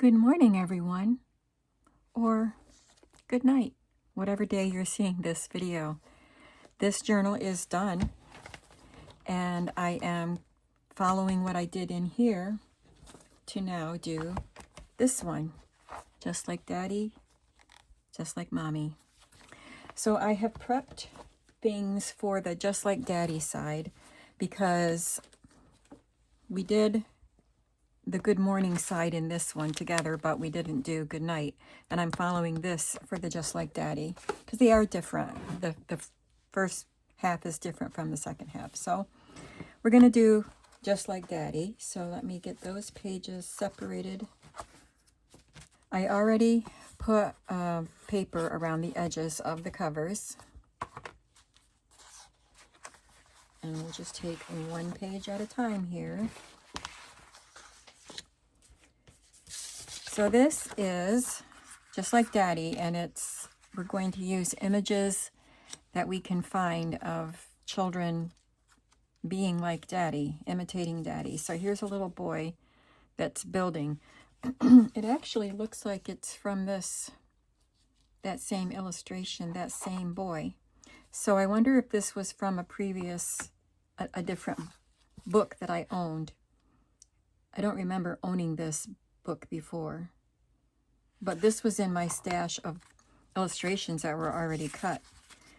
Good morning, everyone, or good night, whatever day you're seeing this video. This journal is done, and I am following what I did in here to now do this one, just like Daddy, just like Mommy. So I have prepped things for the just like Daddy side because we did the good morning side in this one together, but we didn't do good night. And I'm following this for the just like Daddy because they are different. The first half is different from the second half. So we're going to do just like Daddy. So let me get those pages separated. I already put paper around the edges of the covers. And we'll just take one page at a time here. So this is just like Daddy, and we're going to use images that we can find of children being like Daddy, imitating Daddy. So here's a little boy that's building. It actually looks like it's from that same illustration, that same boy. So I wonder if this was from a different book that I owned. I don't remember owning this book before, but this was in my stash of illustrations that were already cut,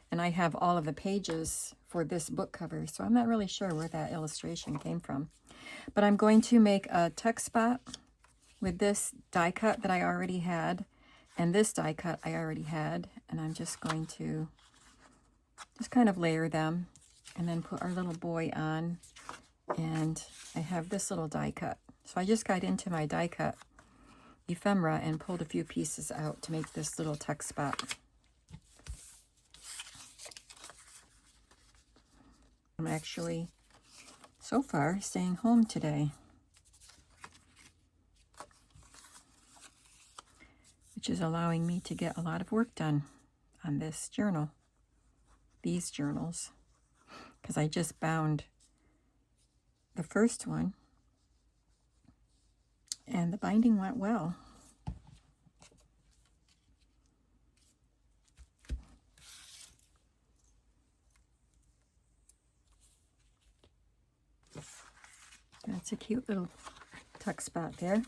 and I have all of the pages for this book cover, so I'm not really sure where that illustration came from. But I'm going to make a tuck spot with this die cut that I already had, and this die cut I already had, and I'm just going to just kind of layer them and then put our little boy on. And I have this little die cut. So I just got into my die cut ephemera and pulled a few pieces out to make this little tuck spot. I'm actually, so far, staying home today, which is allowing me to get a lot of work done on this journal, these journals, because I just bound the first one, and the binding went well. That's a cute little tuck spot there.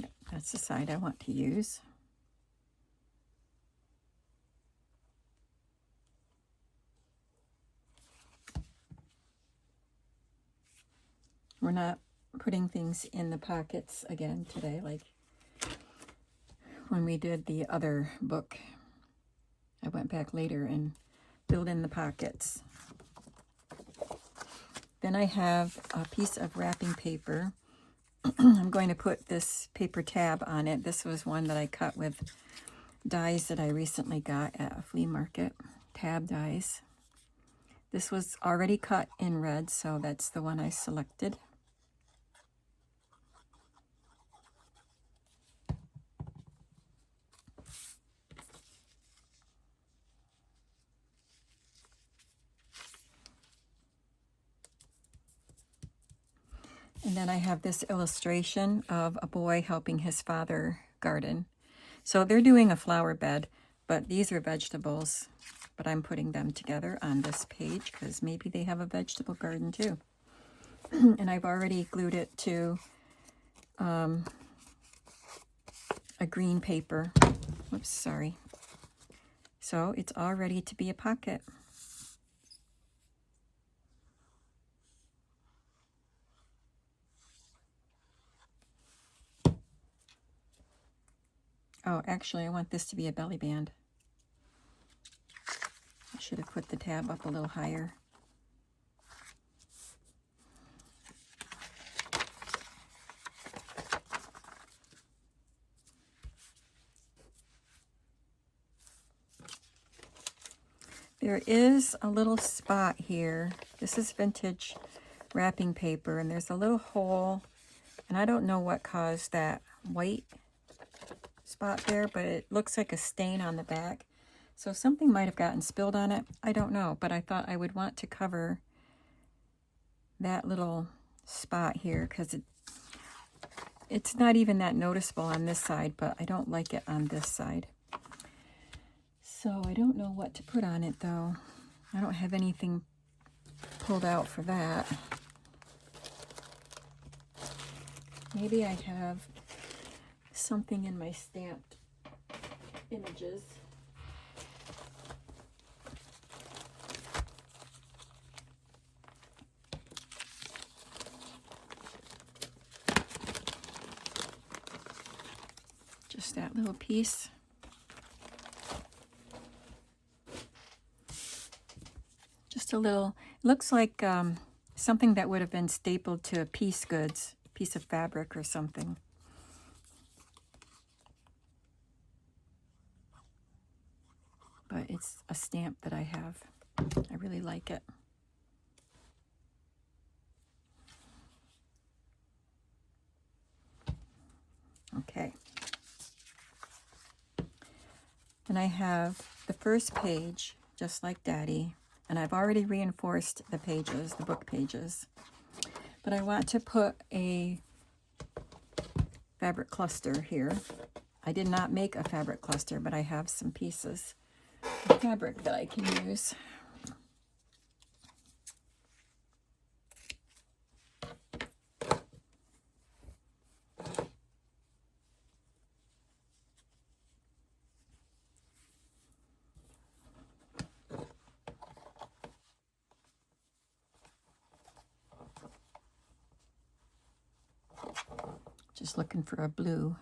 Yep, that's the side I want to use. We're not putting things in the pockets again today, like when we did the other book. I went back later and filled in the pockets. Then I have a piece of wrapping paper. I'm going to put this paper tab on it. This was one that I cut with dies that I recently got at a flea market, tab dies. This was already cut in red, so that's the one I selected. And then I have this illustration of a boy helping his father garden. So they're doing a flower bed, but these are vegetables. But I'm putting them together on this page because maybe they have a vegetable garden too. And I've already glued it to a green paper. Whoops, sorry. So it's all ready to be a pocket. Oh, actually, I want this to be a belly band. I should have put the tab up a little higher. There is a little spot here. This is vintage wrapping paper, and there's a little hole, and I don't know what caused that white spot there, but it looks like a stain on the back. So something might have gotten spilled on it. I don't know, but I thought I would want to cover that little spot here because it's not even that noticeable on this side, but I don't like it on this side. So I don't know what to put on it though. I don't have anything pulled out for that. Maybe I have something in my stamped images. Just that little piece. Just a little, it looks like something that would have been stapled to a piece of fabric or something. But it's a stamp that I have. I really like it. Okay. And I have the first page, just like Daddy, and I've already reinforced the pages, the book pages. But I want to put a fabric cluster here. I did not make a fabric cluster, but I have some pieces of fabric that I can use. Just looking for a blue.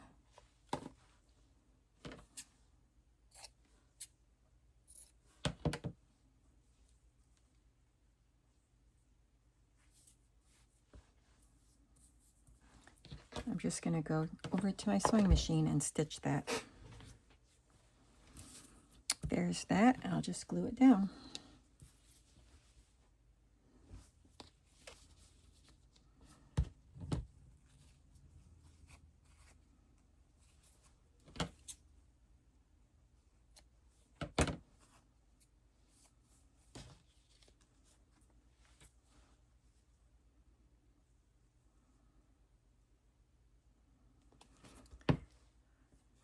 I'm just going to go over to my sewing machine and stitch that. There's that. I'll just glue it down.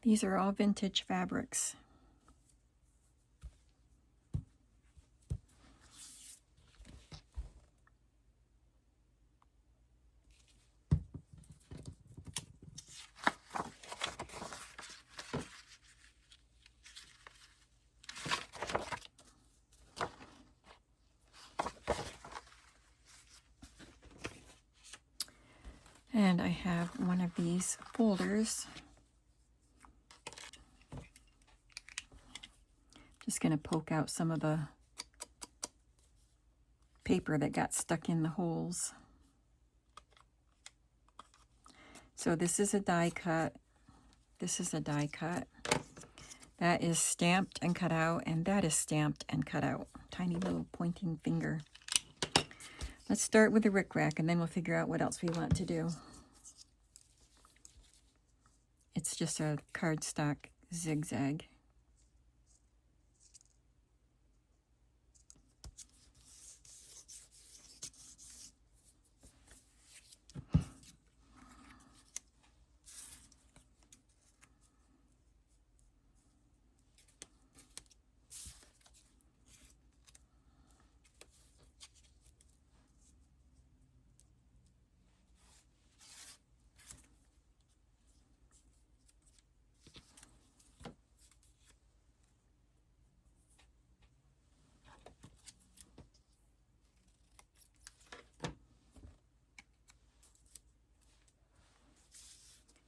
These are all vintage fabrics. And I have one of these folders. Just going to poke out some of the paper that got stuck in the holes. So this is a die cut. This is a die cut. That is stamped and cut out, and that is stamped and cut out. Tiny little pointing finger. Let's start with the rickrack, and then we'll figure out what else we want to do. It's just a cardstock zigzag.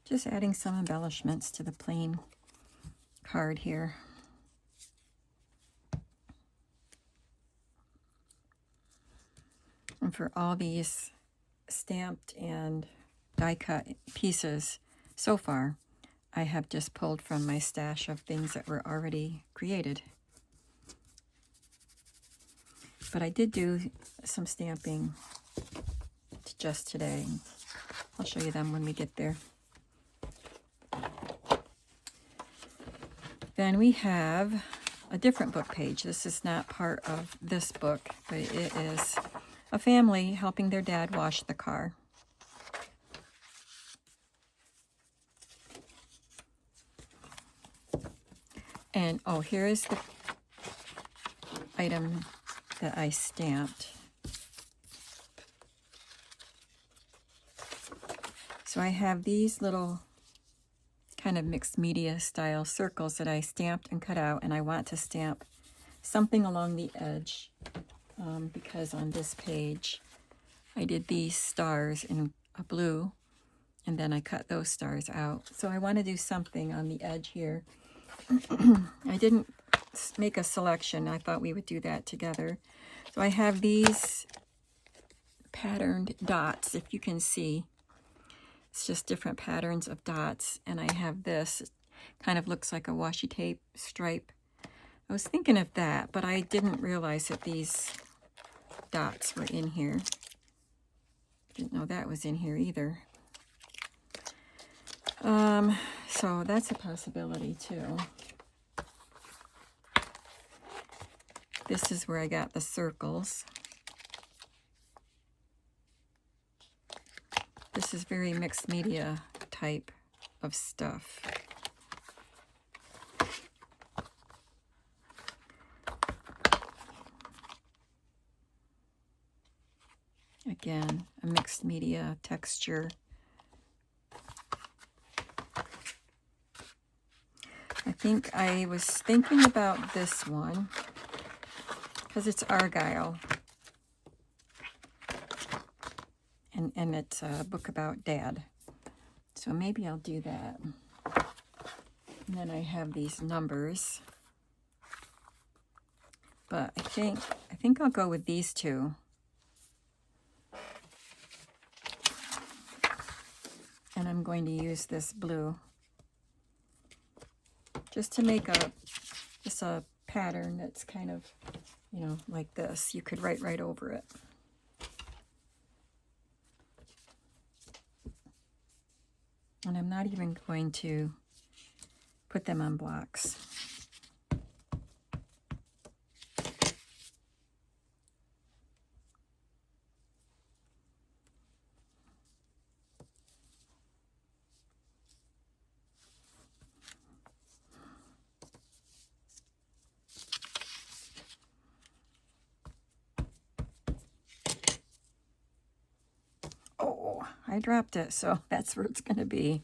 Just adding some embellishments to the plain card here. And for all these stamped and die cut pieces so far, I have just pulled from my stash of things that were already created. But I did do some stamping just today. I'll show you them when we get there. Then we have a different book page. This is not part of this book, but it is a family helping their dad wash the car. And oh, here is the item that I stamped. So I have these little kind of mixed media style circles that I stamped and cut out, and I want to stamp something along the edge because on this page I did these stars in a blue, and then I cut those stars out. So I want to do something on the edge here. I didn't make a selection. I thought we would do that together. So I have these patterned dots, if you can see. It's just different patterns of dots. And I have this. It kind of looks like a washi tape stripe. I was thinking of that, but I didn't realize that these dots were in here. Didn't know that was in here either. So that's a possibility too. This is where I got the circles. This is very mixed media type of stuff. Again, a mixed media texture. I think I was thinking about this one because it's argyle. And it's a book about Dad. So maybe I'll do that. And then I have these numbers. But I think I'll go with these two. And I'm going to use this blue just to make a pattern that's kind of, you know, like this. You could write right over it. And I'm not even going to put them on blocks. Oh, I dropped it, so that's where it's going to be.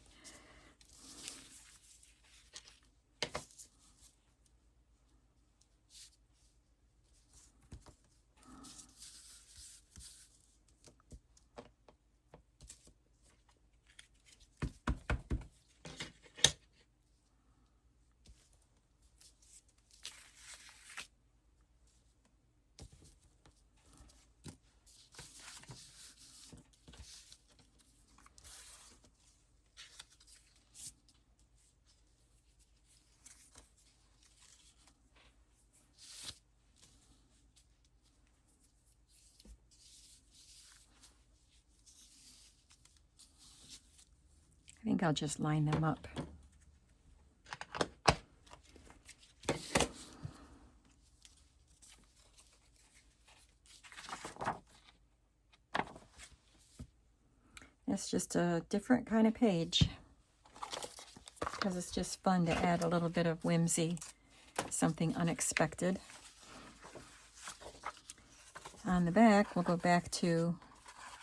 I think I'll just line them up. It's just a different kind of page because it's just fun to add a little bit of whimsy, something unexpected. On the back, we'll go back to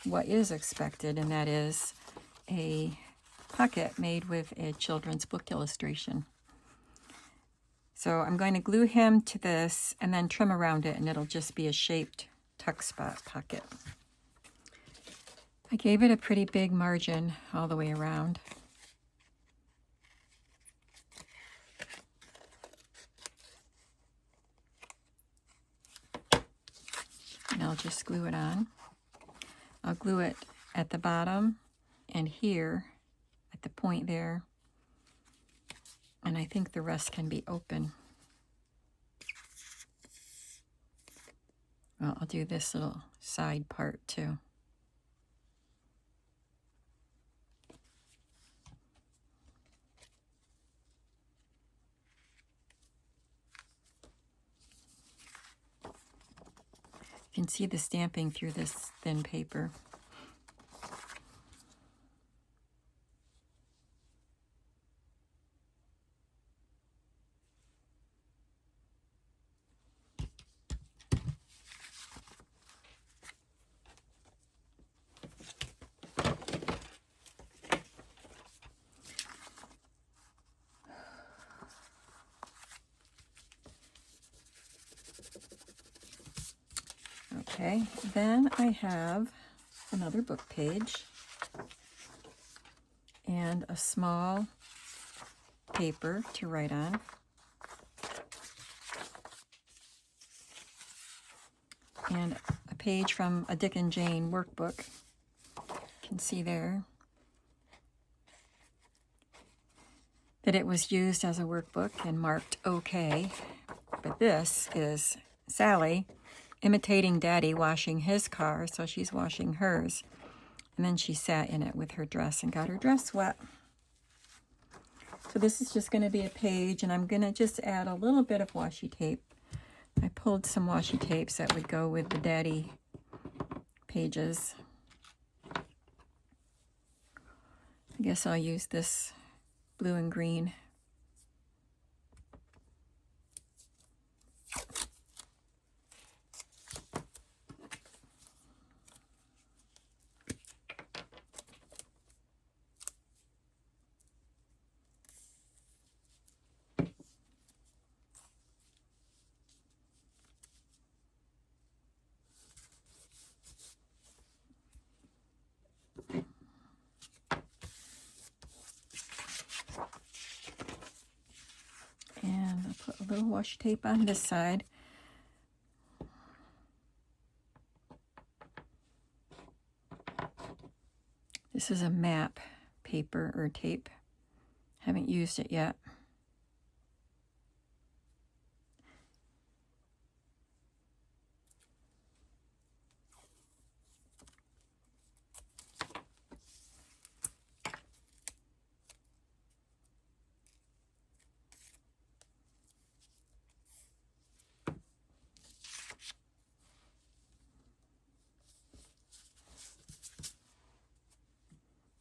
what is expected, and that is a pocket made with a children's book illustration. So I'm going to glue him to this and then trim around it, and it'll just be a shaped tuck spot pocket. I gave it a pretty big margin all the way around. And I'll just glue it on. I'll glue it at the bottom and here at the point there. And I think the rest can be open. Well, I'll do this little side part too. You can see the stamping through this thin paper. Okay, then I have another book page and a small paper to write on. And a page from a Dick and Jane workbook. You can see there that it was used as a workbook and marked OK. But this is Sally imitating Daddy washing his car, so she's washing hers. And then she sat in it with her dress and got her dress wet. So this is just going to be a page, and I'm going to just add a little bit of washi tape. I pulled some washi tapes that would go with the Daddy pages. I guess I'll use this blue and green. And I'll put a little washi tape on this side. This is a map paper or tape. Haven't used it yet.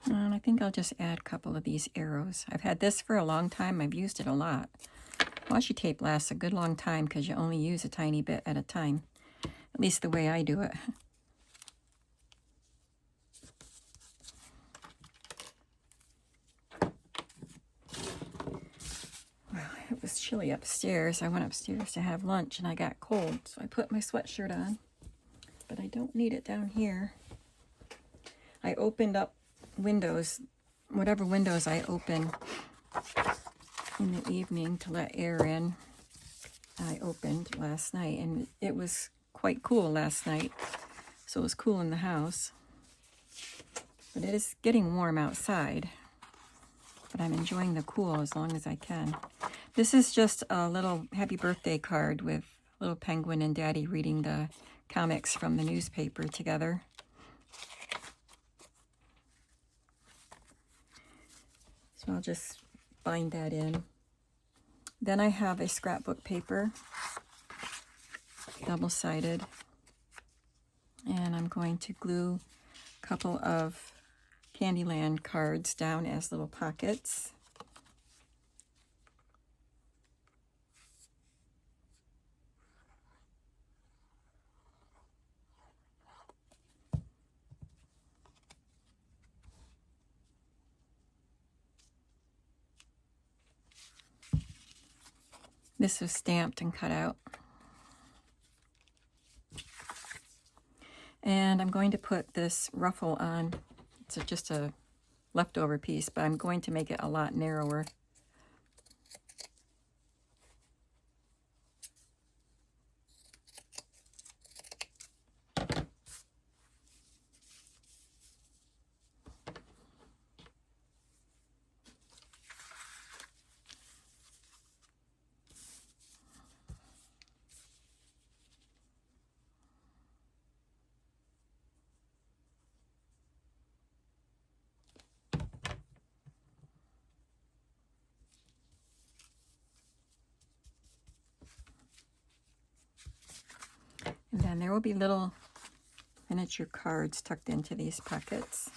And I think I'll just add a couple of these arrows. I've had this for a long time. I've used it a lot. Washi tape lasts a good long time because you only use a tiny bit at a time. At least the way I do it. Well, it was chilly upstairs. I went upstairs to have lunch and I got cold, so I put my sweatshirt on. But I don't need it down here. I opened up windows, whatever windows I open in the evening to let air in. I opened last night, and it was quite cool last night, so it was cool in the house. But it is getting warm outside, but I'm enjoying the cool as long as I can. This is just a little happy birthday card with little penguin and Daddy reading the comics from the newspaper together. So I'll just bind that in. Then I have a scrapbook paper, double-sided, and I'm going to glue a couple of Candyland cards down as little pockets. This was stamped and cut out. And I'm going to put this ruffle on. It's just a leftover piece, but I'm going to make it a lot narrower. And then there will be little miniature cards tucked into these pockets.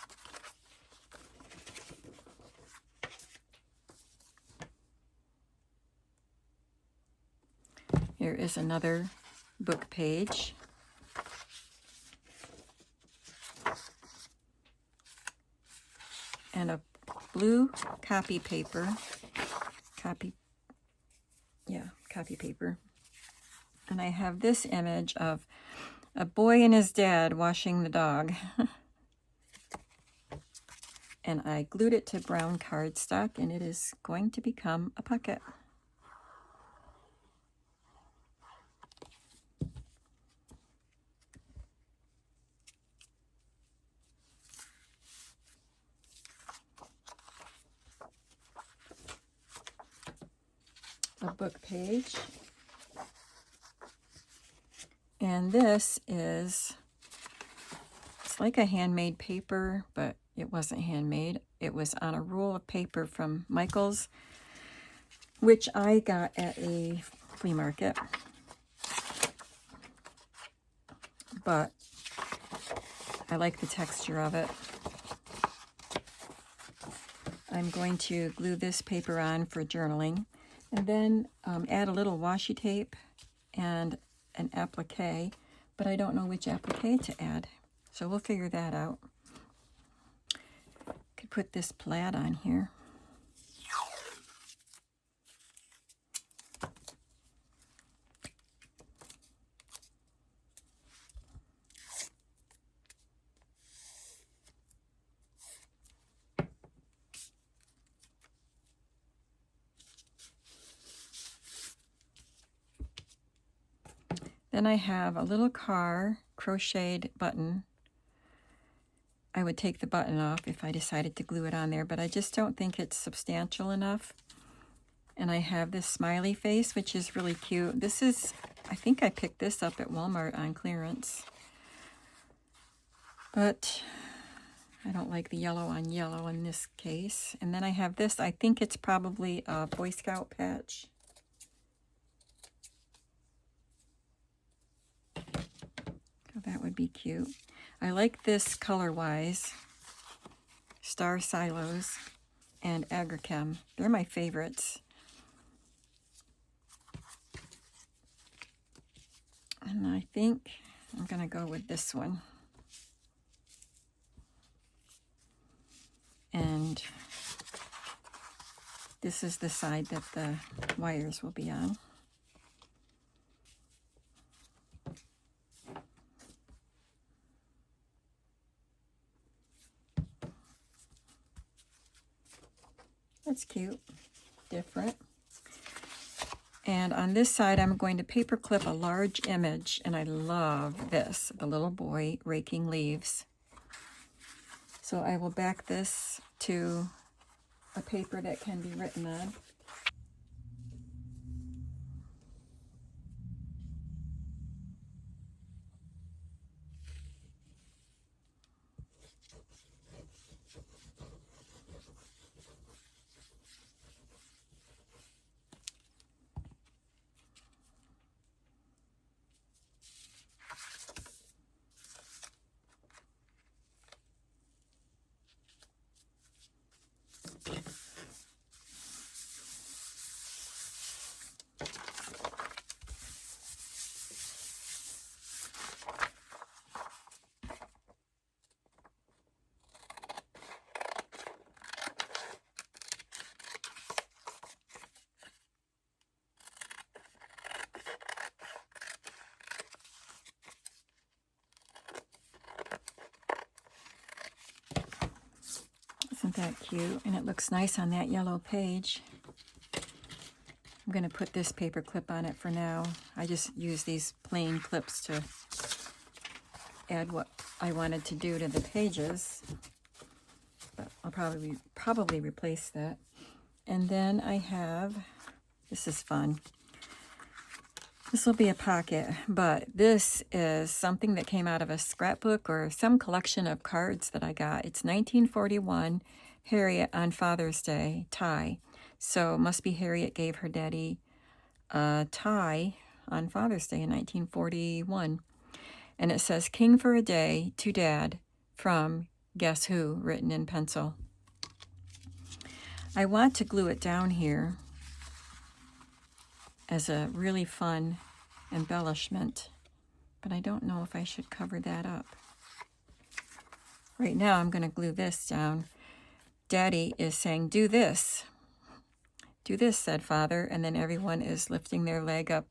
Here is another book page. And a blue copy paper. Copy paper. And I have this image of A boy and his dad washing the dog. And I glued it to brown cardstock, and it is going to become a pocket. A book page. And this is, it's like a handmade paper, but it wasn't handmade. It was on a roll of paper from Michael's, which I got at a flea market. But I like the texture of it. I'm going to glue this paper on for journaling, and then add a little washi tape and an applique, but I don't know which applique to add, so we'll figure that out. Could put this plaid on here. Then I have a little car crocheted button. I would take the button off if I decided to glue it on there, but I just don't think it's substantial enough. And I have this smiley face, which is really cute. This is, I think I picked this up at Walmart on clearance. But I don't like the yellow on yellow in this case. And then I have this, I think it's probably a Boy Scout patch. So that would be cute. I like this color-wise. Star Silos and Agrichem. They're my favorites. And I think I'm going to go with this one. And this is the side that the wires will be on. That's cute, different. And on this side, I'm going to paper clip a large image, and I love this, the little boy raking leaves. So I will back this to a paper that can be written on. Isn't that cute? And it looks nice on that yellow page. I'm going to put this paper clip on it for now. I just use these plain clips to add what I wanted to do to the pages. But I'll probably replace that. And then I have, this is fun. This will be a pocket, but this is something that came out of a scrapbook or some collection of cards that I got. It's 1941, Harriet on Father's Day, tie. So must be Harriet gave her daddy a tie on Father's Day in 1941. And it says, King for a Day to Dad from Guess Who, written in pencil. I want to glue it down here as a really fun embellishment, but I don't know if I should cover that up. Right now I'm going to glue this down. Daddy is saying, do this. Do this, said Father, and then everyone is lifting their leg up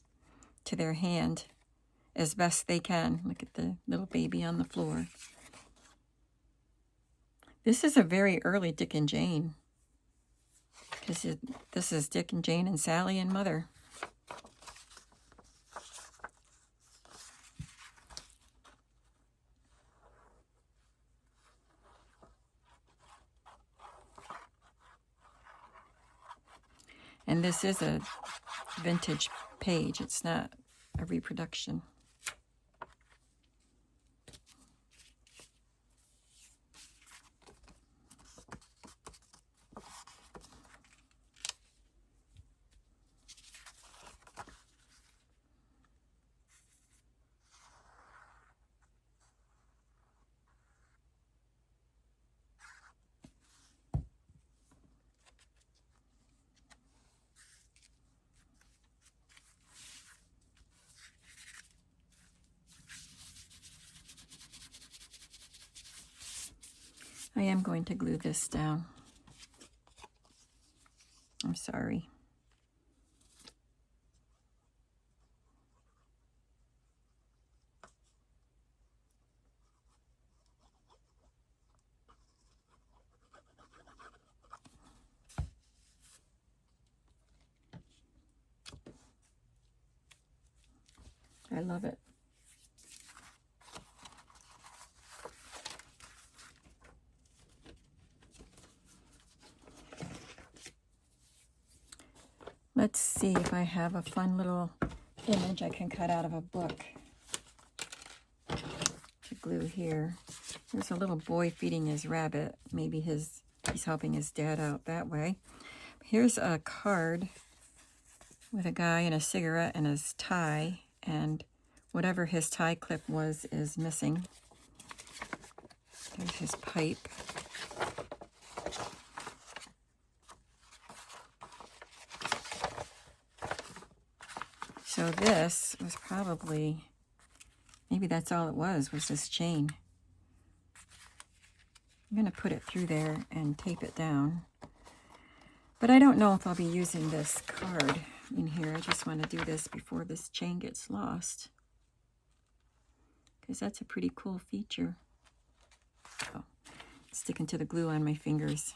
to their hand. as best they can. Look at the little baby on the floor. This is a very early Dick and Jane, because this is Dick and Jane and Sally and Mother. And this is a vintage page. It's not a reproduction. I am going to glue this down. I'm sorry. I love it. Let's see if I have a fun little image I can cut out of a book to glue here. There's a little boy feeding his rabbit. Maybe he's helping his dad out that way. Here's a card with a guy and a cigarette and his tie, and whatever his tie clip was is missing. There's his pipe. So this was probably, maybe that's all it was this chain. I'm going to put it through there and tape it down. But I don't know if I'll be using this card in here. I just want to do this before this chain gets lost, because that's a pretty cool feature. Oh, sticking to the glue on my fingers.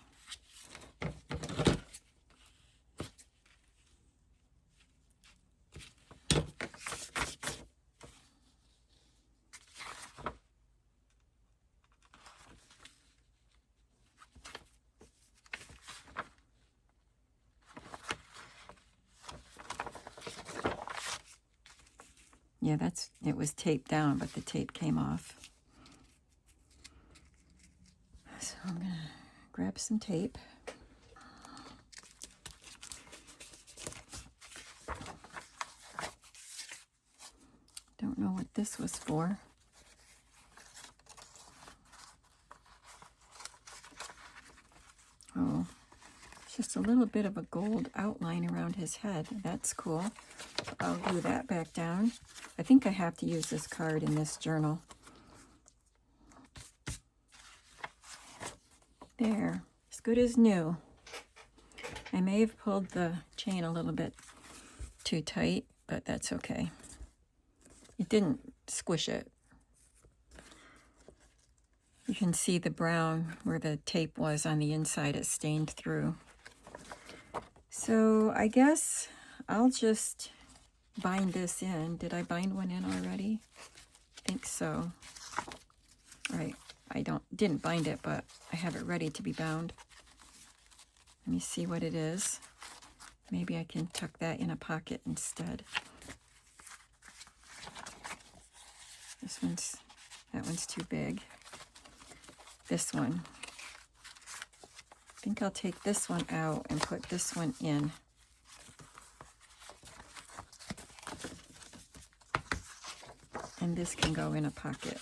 Yeah, it was taped down, but the tape came off. So I'm going to grab some tape. Don't know what this was for. Oh, it's just a little bit of a gold outline around his head. That's cool. So I'll glue that back down. I think I have to use this card in this journal. There, as good as new. I may have pulled the chain a little bit too tight, but that's okay. It didn't squish it. You can see the brown where the tape was on the inside. It stained through. So I guess I'll just bind this in. Did I bind one in already? I think so. All right, I didn't bind it, but I have it ready to be bound. Let me see what it is. Maybe I can tuck that in a pocket instead. That one's too big. This one. I think I'll take this one out and put this one in. And this can go in a pocket.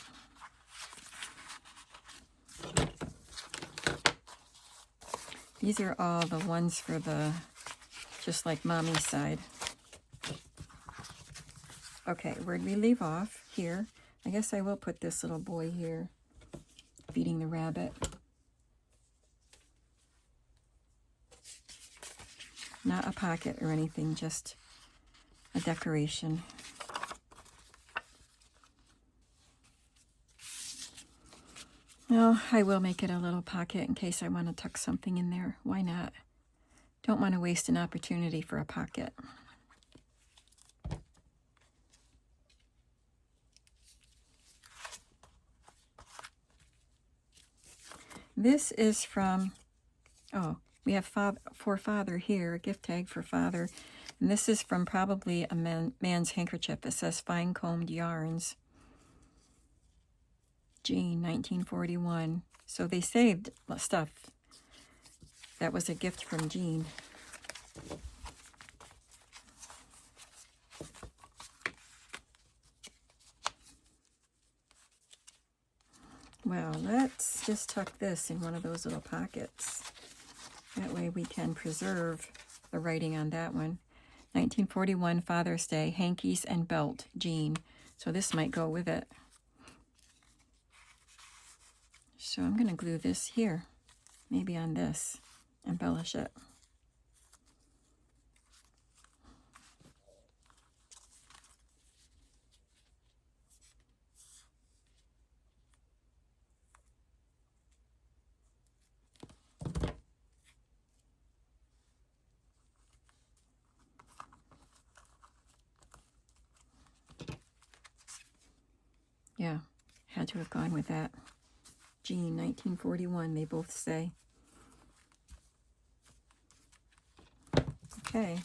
These are all the ones for the just like Mommy's side. Okay, where'd we leave off? Here. I guess I will put this little boy here, feeding the rabbit. Not a pocket or anything, just a decoration. Well, I will make it a little pocket in case I want to tuck something in there. Why not? Don't want to waste an opportunity for a pocket. This is from, oh, we have for Father here, a gift tag for Father. And this is from probably a man's handkerchief. It says Fine Combed Yarns. Jean, 1941. So they saved stuff. That was a gift from Jean. Well, let's just tuck this in one of those little pockets. That way we can preserve the writing on that one. 1941 Father's Day, hankies and belt, Jean. So this might go with it. So I'm going to glue this here, maybe on this, embellish it. Yeah, had to have gone with that. Jean, 1941, they both say. Okay.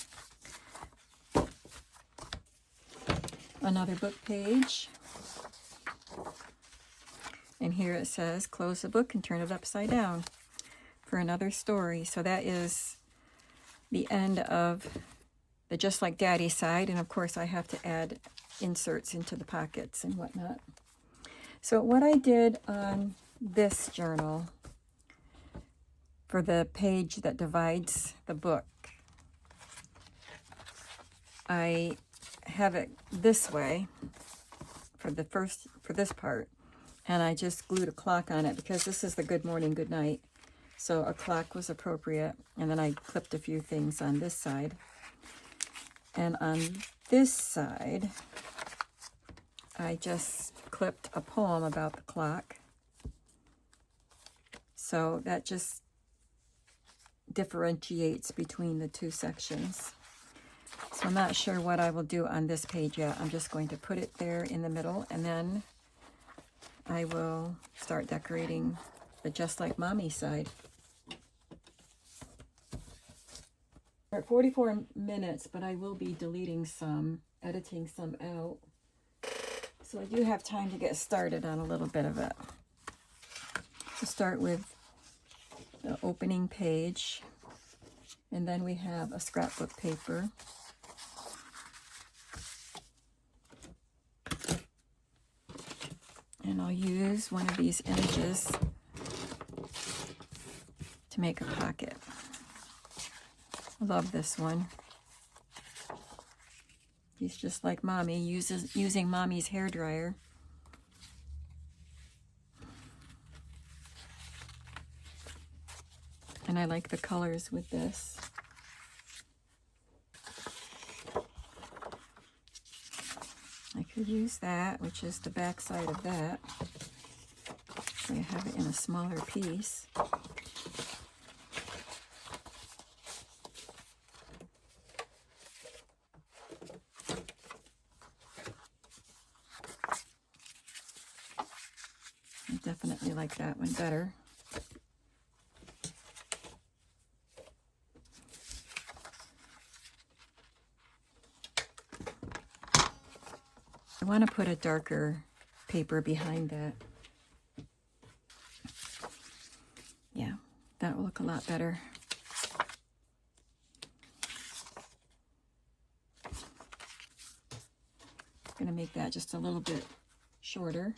Another book page. And here it says, close the book and turn it upside down for another story. So that is the end of the Just Like Daddy side. And of course, I have to add inserts into the pockets and whatnot. So what I did on this journal for the page that divides the book, I have it this way for this part, and I just glued a clock on it because this is the good morning, good night. So a clock was appropriate, and then I clipped a few things on this side. And on this side, I just clipped a poem about the clock. So that just differentiates between the two sections. So I'm not sure what I will do on this page yet. I'm just going to put it there in the middle, and then I will start decorating the Just Like Mommy side. We're at 44 minutes, but I will be deleting some, editing some out. So I do have time to get started on a little bit of it. To start with the opening page, and then we have a scrapbook paper. And I'll use one of these images to make a pocket. I love this one. He's just like Mommy, using Mommy's hairdryer. And I like the colors with this. I could use that, which is the back side of that. So I have it in a smaller piece. I definitely like that one better. I want to put a darker paper behind that. Yeah, that will look a lot better. I'm going to make that just a little bit shorter.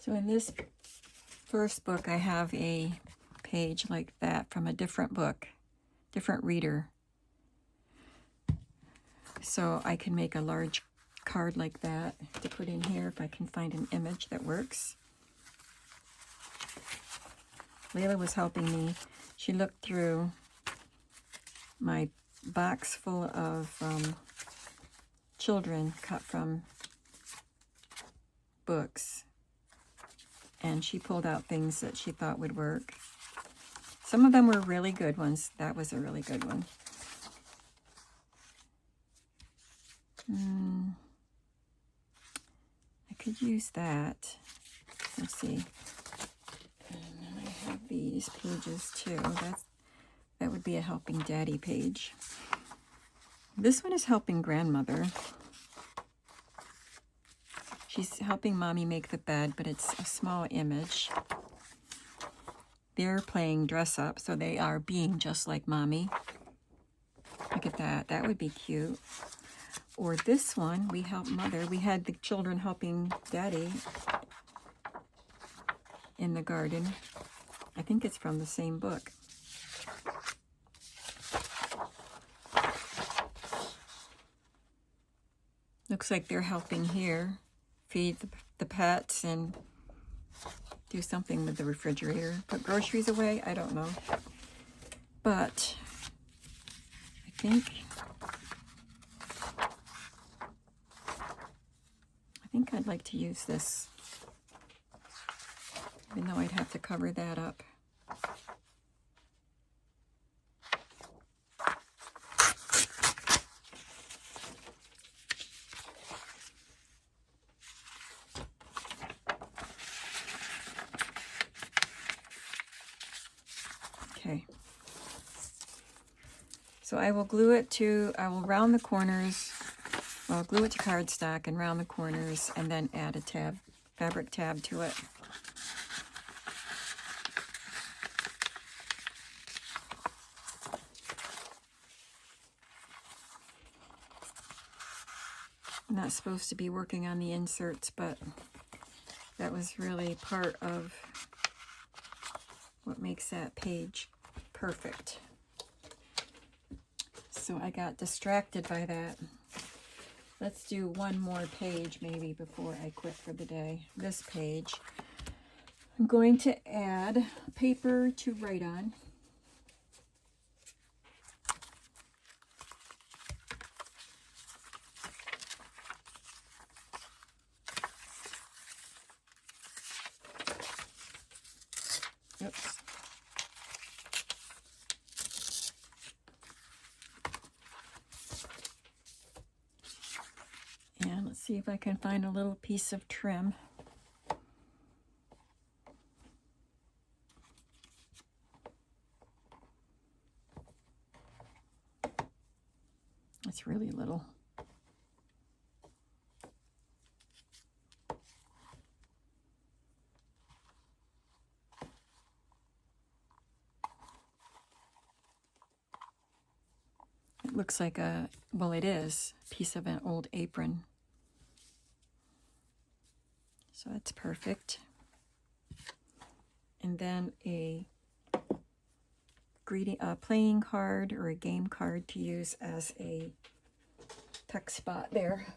So in this first book, I have a page like that from a different book, different reader. So I can make a large card like that to put in here if I can find an image that works. Layla was helping me. She looked through my box full of children cut from books, and she pulled out things that she thought would work. Some of them were really good ones. That was a really good one. I could use that. Let's see. And then I have these pages too. That would be a Helping Daddy page. This one is Helping Grandmother. She's helping Mommy make the bed, but it's a small image. They're playing dress up, so they are being just like Mommy. Look at that. That would be cute. Or this one, We Help Mother. We had the children helping Daddy in the garden. I think it's from the same book. Looks like they're helping here feed the pets and do something with the refrigerator. Put groceries away? I don't know. But I think I'd like to use this, even though I'd have to cover that up. Okay. So I will round the corners. Well, glue it to cardstock and round the corners, and then add a fabric tab to it. I'm not supposed to be working on the inserts, but that was really part of what makes that page perfect. So I got distracted by that. Let's do one more page maybe before I quit for the day. This page. I'm going to add paper to write on. Oops. And let's see if I can find a little piece of trim. It's really little. It looks like it is a piece of an old apron. So that's perfect. And then a playing card or a game card to use as a tuck spot there.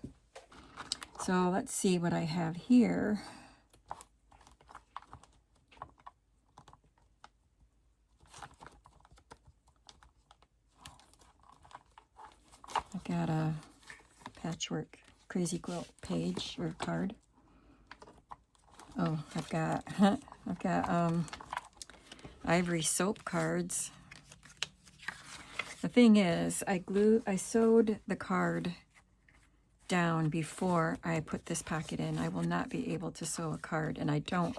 So let's see what I have here. I've got a patchwork crazy quilt page or card. Oh, I've got ivory soap cards. The thing is, I sewed the card down before I put this pocket in. I will not be able to sew a card, and I don't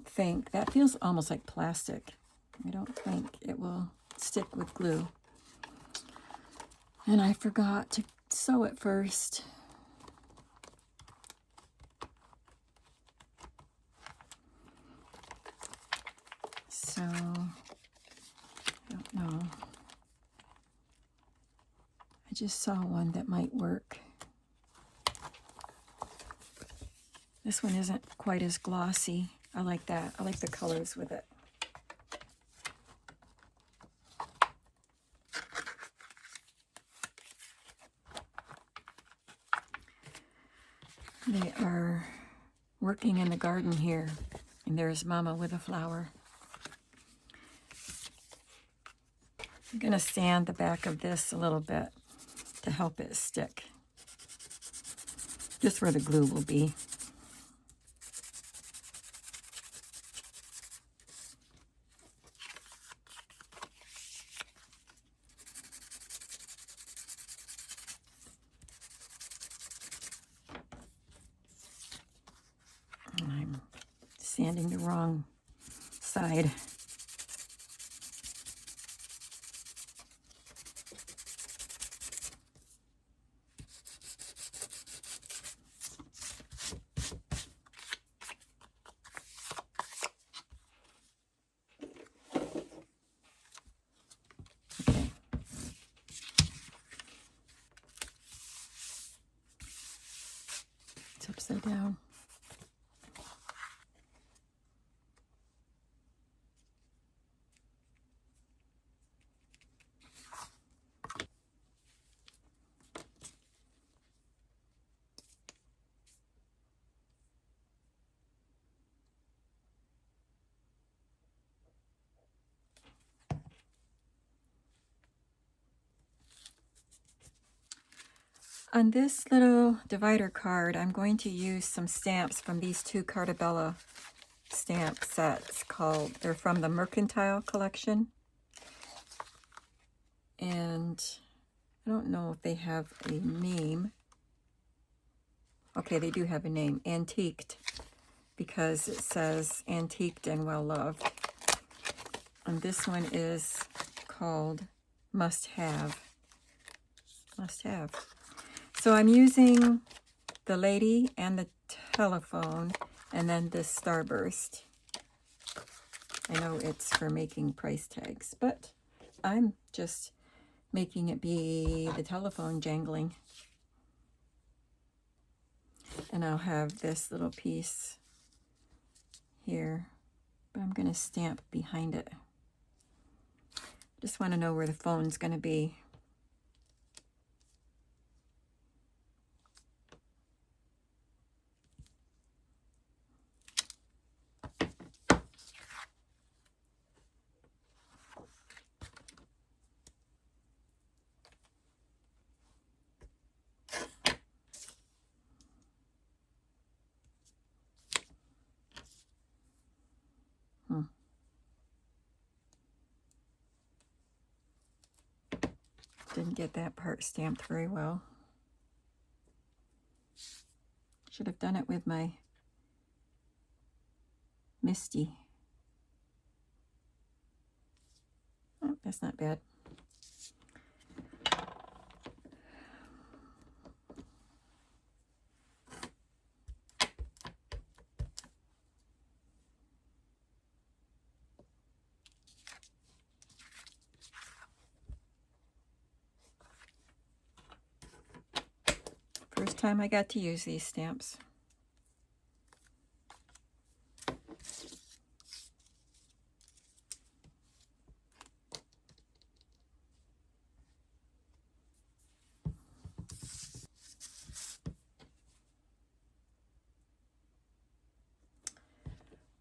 think that feels almost like plastic. I don't think it will stick with glue. And I forgot to sew it first. So, I don't know. I just saw one that might work. This one isn't quite as glossy. I like that. I like the colors with it. They are working in the garden here, and there's Mama with a flower. I'm going to sand the back of this a little bit to help it stick, just where the glue will be. And I'm sanding the wrong side. Okay. It's upside down. On this little divider card, I'm going to use some stamps from these two Cartabella stamp sets they're from the Mercantile collection. And I don't know if they have a name. Okay, they do have a name, Antiqued, because it says Antiqued and Well Loved. And this one is called Must Have. Must Have. So I'm using the lady and the telephone, and then this starburst. I know it's for making price tags, but I'm just making it be the telephone jangling. And I'll have this little piece here, but I'm going to stamp behind it. Just want to know where the phone's going to be. Didn't get that part stamped very well. Should have done it with my Misty. Oh, that's not bad. First time I got to use these stamps.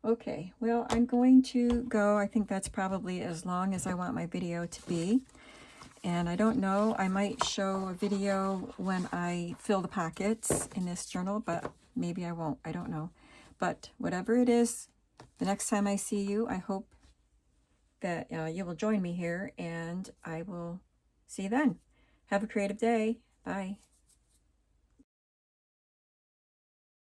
Okay, well, I'm going to go. I think that's probably as long as I want my video to be. And I don't know, I might show a video when I fill the pockets in this journal, but maybe I won't. I don't know. But whatever it is, the next time I see you, I hope that you will join me here, and I will see you then. Have a creative day. Bye.